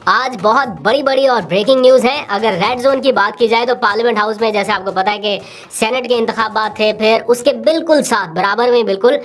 آج بہت بڑی بڑی اور بریکنگ نیوز ہے. اگر ریڈ زون کی بات کی جائے تو پارلیمنٹ ہاؤس میں جیسے آپ کو پتا ہے کہ سینٹ کے انتخابات تھے, پھر اس کے بالکل ساتھ برابر میں بالکل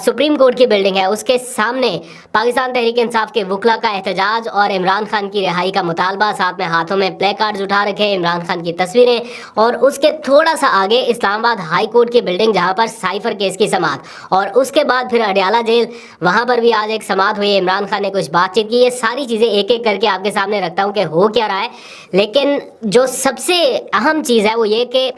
سپریم کورٹ کی بلڈنگ ہے, اس کے سامنے پاکستان تحریک انصاف کے وکلا کا احتجاج اور عمران خان کی رہائی کا مطالبہ, ساتھ میں ہاتھوں میں پلے کارڈز اٹھا رکھے عمران خان کی تصویریں, اور اس کے تھوڑا سا آگے اسلام آباد ہائی کورٹ کی بلڈنگ جہاں پر سائفر کیس کی سماعت, اور اس کے بعد پھر اڈیالہ جیل, وہاں پر بھی آج ایک سماعت ہوئی, عمران خان نے کچھ بات چیت کی. یہ ساری چیزیں ایک ایک کر کے آپ کے سامنے رکھتا ہوں کہ ہو کیا رہا ہے. لیکن جو سب سے اہم چیز ہے وہ یہ کہ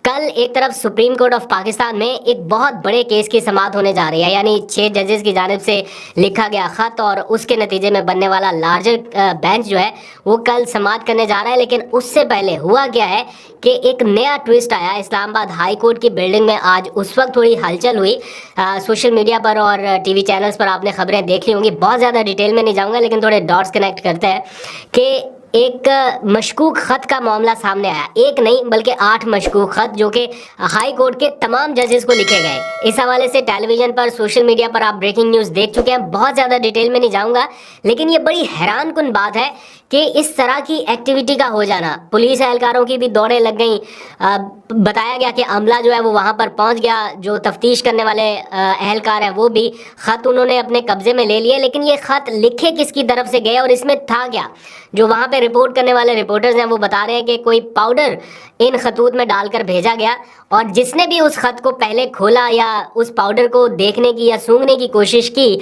کل ایک طرف سپریم کورٹ آف پاکستان میں ایک بہت بڑے کیس کی سماعت ہونے جا رہی ہے, یعنی 6 ججز کی جانب سے لکھا گیا خط اور اس کے نتیجے میں بننے والا لارجر بینچ جو ہے وہ کل سماعت کرنے جا رہا ہے. لیکن اس سے پہلے ہوا کیا ہے کہ ایک نیا ٹوسٹ آیا اسلام آباد ہائی کورٹ کی بلڈنگ میں. آج اس وقت تھوڑی ہلچل ہوئی سوشل میڈیا پر اور ٹی وی چینلز پر, آپ نے خبریں دیکھ لی ہوں گی, بہت زیادہ ڈیٹیل میں نہیں جاؤں گا لیکن تھوڑے ڈاٹس کنیکٹ کرتے ہیں کہ ایک مشکوک خط کا معاملہ سامنے آیا. ایک نہیں بلکہ 8 مشکوک خط جو کہ ہائی کورٹ کے تمام ججز کو لکھے گئے. اس حوالے سے ٹیلی ویژن پر, سوشل میڈیا پر آپ بریکنگ نیوز دیکھ چکے ہیں, بہت زیادہ ڈیٹیل میں نہیں جاؤں گا. لیکن یہ بڑی حیران کن بات ہے کہ اس طرح کی ایکٹیویٹی کا ہو جانا. پولیس اہلکاروں کی بھی دوڑیں لگ گئیں, بتایا گیا کہ عملہ جو ہے وہ وہاں پر پہنچ گیا, جو تفتیش کرنے والے اہلکار ہیں وہ بھی خط انہوں نے اپنے قبضے میں لے لیے. لیکن یہ خط لکھے کس کی طرف سے گئے اور اس میں تھا کیا؟ جو وہاں پہ رپورٹ کرنے والے رپورٹرز ہیں وہ بتا رہے ہیں کہ کوئی پاؤڈر ان خطوط میں ڈال کر بھیجا گیا, اور جس نے بھی اس خط کو پہلے کھولا یا اس پاؤڈر کو دیکھنے کی یا سونگھنے کی کوشش کی,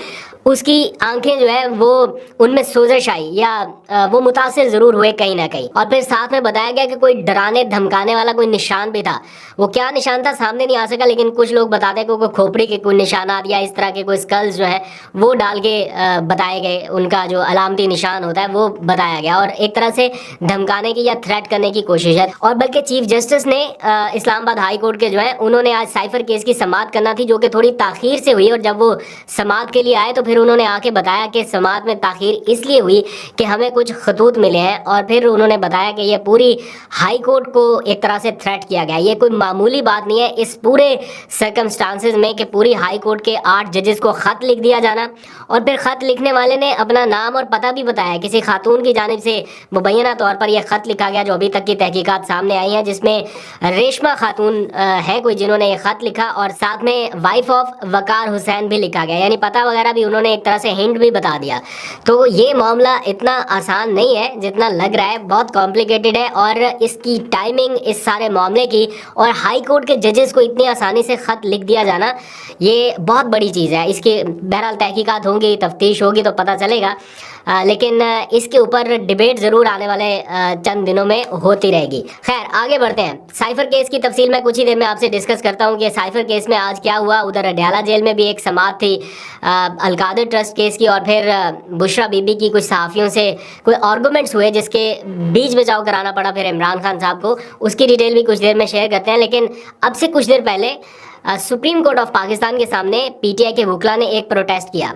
اس کی آنکھیں جو ہے وہ ان میں سوزش آئی یا وہ متاثر ضرور ہوئے کہیں نہ کہیں. اور پھر ساتھ میں بتایا گیا کہ کوئی ڈرانے دھمکانے والا کوئی نشان بھی تھا. وہ کیا نشان تھا سامنے نہیں آ سکا, لیکن کچھ لوگ بتاتے ہیں کہ کوئی کھوپڑی کے کوئی نشانات یا اس طرح کے کوئی سکلز جو ہے وہ ڈال کے بتائے گئے, ان کا جو علامتی نشان ہوتا ہے وہ بتایا گیا, اور ایک طرح سے دھمکانے کی یا تھریٹ کرنے کی کوشش ہے. اور بلکہ چیف جسٹس نے اسلام آباد ہائی کورٹ کے جو ہے انہوں نے آج سائفر کیس کی سماعت کرنا تھی, جو کہ تھوڑی تاخیر سے ہوئی, اور جب وہ سماعت کے لیے آئے تو پھر انہوں نے آ کے بتایا کہ سماعت میں تاخیر اس لیے ہوئی کہ ہمیں کچھ خطوط ملے ہیں, اور پھر انہوں نے بتایا کہ یہ پوری ہائی کورٹ کو ایک طرح سے تھریٹ کیا گیا. یہ کوئی معمولی بات نہیں ہے اس پورے سرکمسٹانسز میں کہ پوری ہائی کورٹ کے 8 ججز کو خط لکھ دیا جانا, اور پھر خط لکھنے والے نے اپنا نام اور پتہ بھی بتایا, کسی خاتون کی جانب سے مبینہ طور پر یہ خط لکھا گیا جو ابھی تک کی تحقیقات سامنے آئی ہیں, جس میں ریشمہ خاتون ہے کوئی جنہوں نے یہ خط لکھا, اور ساتھ میں وائف آف وقار حسین بھی لکھا گیا, یعنی پتہ وغیرہ بھی انہوں نے ایک طرح سے ہنٹ بھی بتا دیا. تو یہ معاملہ اتنا آسان نہیں ہے جتنا لگ رہا ہے, بہت کمپلیکیٹڈ ہے, اور اس کی ٹائمنگ اس سارے معاملے کی اور ہائی کورٹ کے ججز کو اتنی آسانی سے خط لکھ دیا جانا یہ بہت بڑی چیز ہے. اس کی بہرحال تحقیقات ہوں گی, تفتیش ہوگی تو پتہ چلے گا, لیکن اس کے اوپر ڈیبیٹ ضرور آنے والے چند دنوں میں ہوتی رہے گی. خیر آگے بڑھتے ہیں. سائفر کیس کی تفصیل میں کچھ ہی دیر میں آپ سے ڈسکس کرتا ہوں کہ سائفر کیس میں آج کیا ہوا. ادھر اڈیالہ جیل میں بھی ایک سماعت تھی القادر ٹرسٹ کیس کی, اور پھر بشرا بی بی کی کچھ صحافیوں سے کوئی آرگومنٹس ہوئے جس کے بیچ بچاؤ کرانا پڑا پھر عمران خان صاحب کو. اس کی ڈیٹیل بھی کچھ دیر میں شیئر کرتے ہیں. لیکن اب سے کچھ دیر پہلے سپریم کورٹ آف پاکستان کے سامنے پی ٹی آئی کے وکلا نے ایک پروٹیسٹ کیا,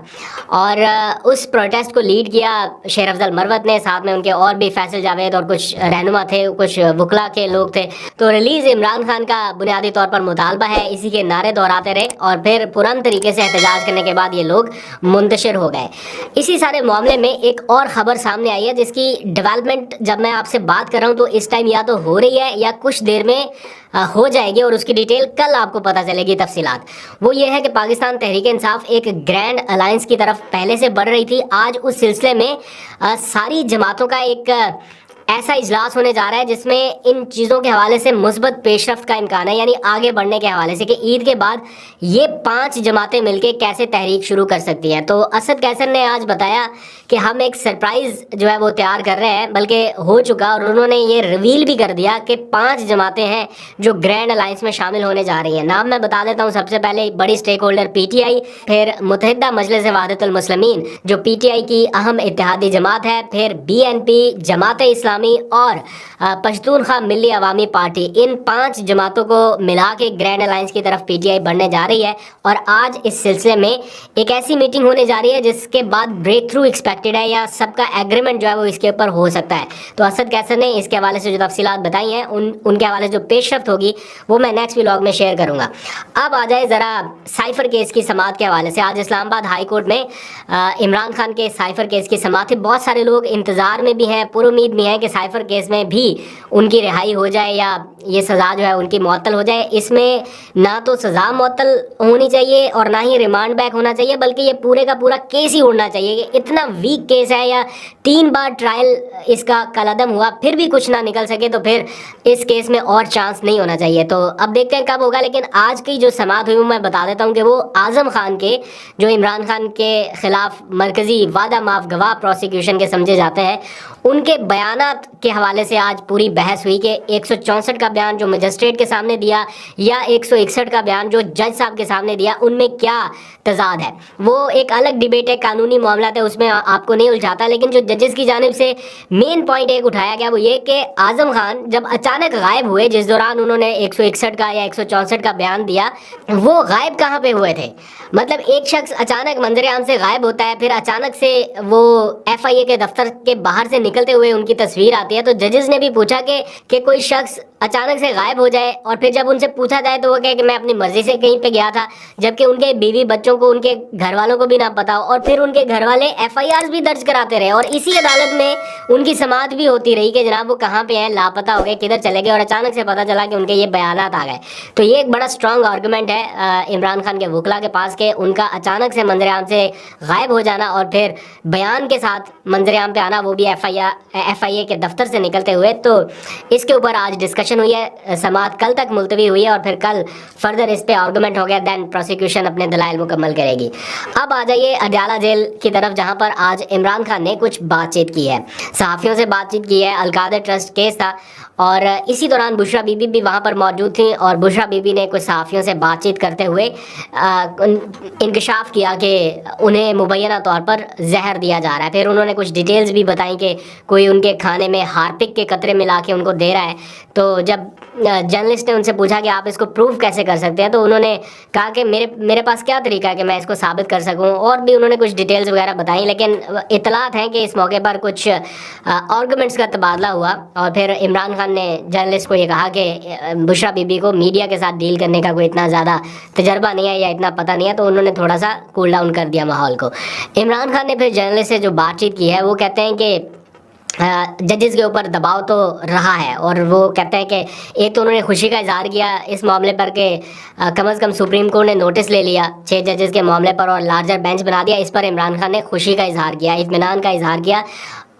اور اس پروٹیسٹ کو لیڈ کیا شیر افضل مروت نے, ساتھ میں ان کے اور بھی فیصل جاوید اور کچھ رہنما تھے, کچھ وکلا کے لوگ تھے. تو ریلیز عمران خان کا بنیادی طور پر مطالبہ ہے, اسی کے نعرے دہراتے رہے, اور پھر پرامن طریقے سے احتجاج کرنے کے بعد یہ لوگ منتشر ہو گئے. اسی سارے معاملے میں ایک اور خبر سامنے آئی ہے جس کی ڈیولپمنٹ جب میں آپ سے بات کر رہا ہوں تو اس ٹائم یا تو ہو رہی ہے یا کچھ دیر میں ہو جائے گی, اور اس کی ڈیٹیل کل آپ کو پتہ چلے گی تفصیلات. وہ یہ ہے کہ پاکستان تحریک انصاف ایک گرینڈ الائنس کی طرف پہلے سے بڑھ رہی تھی. آج اس سلسلے میں ساری جماعتوں کا ایک ایسا اجلاس ہونے جا رہا ہے جس میں ان چیزوں کے حوالے سے مثبت پیش رفت کا امکان ہے, یعنی آگے بڑھنے کے حوالے سے کہ عید کے بعد یہ 5 جماعتیں مل کے کیسے تحریک شروع کر سکتی ہیں. تو اسد قیصر نے آج بتایا کہ ہم ایک سرپرائز جو ہے وہ تیار کر رہے ہیں, بلکہ ہو چکا, اور انہوں نے یہ ریویل بھی کر دیا کہ 5 جماعتیں ہیں جو گرینڈ الائنس میں شامل ہونے جا رہی ہیں. نام میں بتا دیتا ہوں. سب سے پہلے بڑی stake holder P T I, پھر متحدہ مجلس وحدت المسلمین جو پی ٹی آئی کی اہم اتحادی جماعت ہے, پھر be N P, Jamaat Islami اور پشتونخوا ملی عوامی پارٹی. ان 5 جماعتوں کو ملا کے گرینڈ الائنس کی طرف پی ٹی آئی بڑھنے جا رہی ہے. اور آج اس سلسلے میں ایک ایسی میٹنگ ہونے جا رہی ہے جس کے بعد بریک تھرو ایکسپیکٹ افیکٹڈ ہے یا سب کا ایگریمنٹ جو ہے وہ اس کے اوپر ہو سکتا ہے. تو اسد کیسر نے اس کے حوالے سے جو تفصیلات بتائی ہیں ان کے حوالے سے جو پیش رفت ہوگی وہ میں نیکسٹ ولاگ میں شیئر کروں گا. اب آ جائے ذرا سائفر کیس کی سماعت کے حوالے سے. آج اسلام آباد ہائی کورٹ میں عمران خان کے سائفر کیس کی سماعت ہے. بہت سارے لوگ انتظار میں بھی ہیں, پر امید بھی ہیں کہ سائفر کیس میں بھی ان کی رہائی ہو جائے یا یہ سزا جو ہے ان کی معطل ہو جائے. اس میں نہ تو سزا معطل ہونی چاہیے اور نہ ہی ریمانڈ بیک ہونا چاہیے, بلکہ یہ پورے کا پورا کیس ہی اڑنا چاہیے کہ اتنا ویک کیس ہے, یا 3 بار ٹرائل اس کا کالعدم ہوا پھر بھی کچھ نہ نکل سکے, تو پھر اس کیس میں اور چانس نہیں ہونا چاہیے. تو اب دیکھتے ہیں کب ہوگا. لیکن آج کی جو سماعت ہوئی میں بتا دیتا ہوں کہ وہ اعظم خان کے, جو عمران خان کے خلاف مرکزی وعدہ معاف گواہ پروسیکیوشن کے سمجھے جاتے ہیں, ان کے بیانات کے حوالے سے آج پوری بحث ہوئی کہ 164 کا بیان جو مجسٹریٹ کے سامنے دیا یا 161 کا بیان جو جج صاحب کے سامنے دیا, ان میں کیا تضاد ہے. وہ ایک الگ ڈیبیٹ ہے, قانونی معاملات ہے, اس میں آپ کو نہیں الجھاتا. لیکن جو ججز کی جانب سے مین پوائنٹ ایک اٹھایا گیا وہ یہ کہ اعظم خان جب اچانک غائب ہوئے, جس دوران انہوں نے 161 کا یا 164 کا بیان دیا, وہ غائب کہاں پہ ہوئے تھے. مطلب ایک شخص اچانک منظر عام سے غائب ہوتا ہے, پھر اچانک سے وہ FIA کے دفتر کے باہر سے نکلتے ہوئے ان کی تصویر آتی ہے. تو ججز نے بھی پوچھا کہ کوئی شخص اچانک سے غائب ہو جائے اور پھر جب ان سے پوچھا جائے تو وہ کہے کہ میں اپنی مرضی سے کہیں پہ گیا تھا, جبکہ ان کے بیوی بچوں کو, ان کے گھر والوں کو بھی نہ پتا ہو, اور پھر ان کے گھر والے FIRs بھی درج کراتے رہے, اور اسی عدالت میں ان کی سماعت بھی ہوتی رہی کہ جناب وہ کہاں پہ ہیں, لاپتہ ہو گئے, کدھر چلے گئے, اور اچانک سے پتہ چلا کہ ان کے یہ بیانات آ گئے. تو یہ ایک بڑا اسٹرانگ آرگومنٹ ہے عمران خان کے وکلا کے پاس کہ ان کا اچانک سے منظر عام سے غائب ہو جانا اور پھر بیان کے ساتھ منظر عام پہ آنا, وہ بھی FIA کے دفتر سے نکلتے ہوئے. تو اس کے اوپر آج ڈسکشن ہوئی ہے, سماعت کل تک ملتوی ہوئی ہے اور پھر کل فردر اس پہ آرگومنٹ ہو گیا, دین پروسیکیوشن اپنے دلائل مکمل کرے گی. اب آ جائیے اڈیالہ جیل کی طرف, جہاں پر آج عمران خان نے کچھ بات چیت کی ہے, صحافیوں سے بات چیت کی ہے. القادر ٹرسٹ کیس تھا اور اسی دوران بشرا بی بی بھی وہاں پر موجود تھیں, اور بشرا بی بی نے کچھ صحافیوں سے بات چیت کرتے ہوئے انکشاف کیا کہ انہیں مبینہ طور پر زہر دیا جا رہا ہے. پھر انہوں نے کچھ ڈیٹیلز بھی بتائیں کہ کوئی ان کے کھانے میں ہارپک کے قطرے ملا کے ان کو دے رہا ہے. تو جب جرنلسٹ نے ان سے پوچھا کہ آپ اس کو پروف کیسے کر سکتے ہیں, تو انہوں نے کہا کہ میرے پاس کیا طریقہ ہے کہ میں اس کو ثابت کر سکوں, اور بھی انہوں نے کچھ ڈیٹیلز وغیرہ بتائیں. لیکن اطلاعات ہیں کہ اس موقع پر کچھ آرگومنٹس کا تبادلہ ہوا, اور پھر عمران خان نے جرنلسٹ کو یہ کہا کہ بشرا بی بی کو میڈیا کے ساتھ ڈیل کرنے کا کوئی اتنا زیادہ تجربہ نہیں ہے یا اتنا پتہ نہیں ہے, تو انہوں نے تھوڑا سا کول ڈاؤن کر دیا ماحول کو. عمران خان نے پھر جرنلسٹ سے جو بات چیت کی ہے وہ کہتے ہیں کہ ججز کے اوپر دباؤ تو رہا ہے, اور وہ کہتے ہیں کہ ایک تو انہوں نے خوشی کا اظہار کیا اس معاملے پر کہ کم از کم سپریم کورٹ نے نوٹس لے لیا 6 ججز کے معاملے پر اور لارجر بینچ بنا دیا. اس پر عمران خان نے خوشی کا اظہار کیا, اطمینان کا اظہار کیا,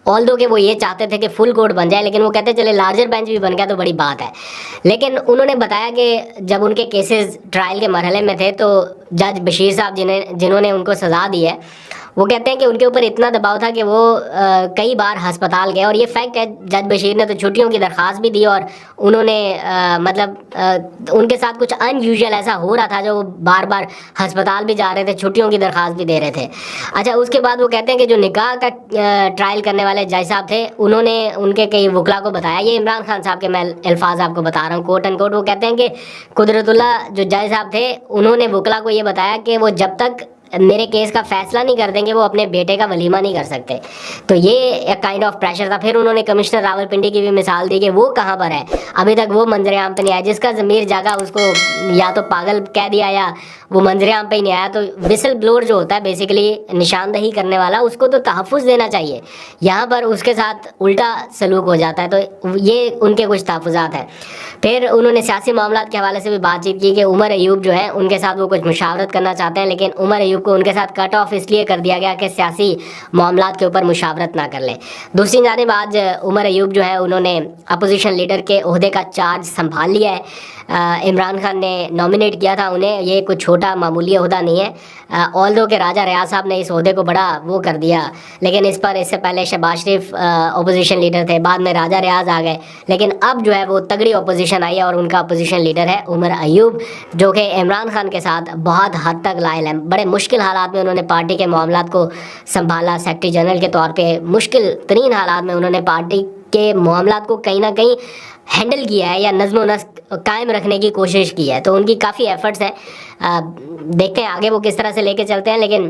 آلدو کہ وہ یہ چاہتے تھے کہ فل کورٹ بن جائے, لیکن وہ کہتے چلے لارجر بینچ بھی بن گیا تو بڑی بات ہے. لیکن انہوں نے بتایا کہ جب ان کے کیسز ٹرائل کے مرحلے میں تھے تو جج بشیر صاحب جنہوں نے ان کو سزا دی ہے, وہ کہتے ہیں کہ ان کے اوپر اتنا دباؤ تھا کہ وہ کئی بار ہسپتال گئے, اور یہ فیکٹ ہے. جج بشیر نے تو چھٹیوں کی درخواست بھی دی, اور انہوں نے مطلب ان کے ساتھ کچھ ان یوزول ایسا ہو رہا تھا جو وہ بار بار ہسپتال بھی جا رہے تھے, چھٹیوں کی درخواست بھی دے رہے تھے. اچھا, اس کے بعد وہ کہتے ہیں کہ جو نکاح کا ٹرائل کرنے والے جج صاحب تھے انہوں نے ان کے کئی وکلا کو بتایا, یہ عمران خان صاحب کے میں الفاظ آپ کو بتا رہا ہوں کوٹ اینڈ کوٹ, وہ کہتے ہیں کہ قدرت اللہ جو جج صاحب تھے انہوں نے وکلا کو یہ بتایا کہ وہ جب تک میرے کیس کا فیصلہ نہیں کر دیں گے وہ اپنے بیٹے کا ولیمہ نہیں کر سکتے. تو یہ ایک کائنڈ آف پریشر تھا. پھر انہوں نے کمشنر راولپنڈی کی بھی مثال دی کہ وہ کہاں پر ہے, ابھی تک وہ منظر عام پہ نہیں آیا, جس کا ضمیر جاگا اس کو یا تو پاگل کہہ دیا یا وہ منظر عام پہ ہی نہیں آیا. تو وسل بلور جو ہوتا ہے بیسیکلی نشاندہی کرنے والا, اس کو تو تحفظ دینا چاہیے, یہاں پر اس کے ساتھ الٹا سلوک ہو جاتا ہے. تو یہ ان کے کچھ تحفظات ہیں. پھر انہوں نے سیاسی معاملات کے حوالے سے بھی بات چیت کی کہ عمر ایوب جو ہے ان کے ساتھ وہ کچھ مشاورت کرنا چاہتے ہیں, لیکن عمر ایوب کو ان کے ساتھ کٹ آف اس لیے کر دیا گیا کہ سیاسی معاملات کے اوپر مشاورت نہ کر لیں. دوسری جانب آج عمر ایوب جو ہے انہوں نے اپوزیشن لیڈر کے عہدے کا چارج سنبھال لیا ہے. عمران خان نے نامینیٹ کیا تھا انہیں, یہ کوئی چھوٹا معمولی عہدہ نہیں ہے. آلدو کہ راجہ ریاض صاحب نے اس عہدے کو بڑا وہ کر دیا, لیکن اس سے پہلے شہباز شریف اپوزیشن لیڈر تھے, بعد میں راجہ ریاض آ گئے, لیکن اب جو ہے وہ تگڑی اپوزیشن آئی ہے اور ان کا اپوزیشن لیڈر ہے عمر ایوب, جو کہ عمران خان کے ساتھ بہت حد تک لائل ہے. بڑے مشکل حالات میں انہوں نے پارٹی کے معاملات کو سنبھالا, سیکرٹری جنرل کے طور پہ مشکل ترین حالات میں انہوں نے پارٹی کے معاملات کو کہیں نہ کہیں ہینڈل کیا ہے یا نظم و نسق قائم رکھنے کی کوشش کی ہے. تو ان کی کافی ایفرٹس ہیں, دیکھتے ہیں آگے وہ کس طرح سے لے کے چلتے ہیں. لیکن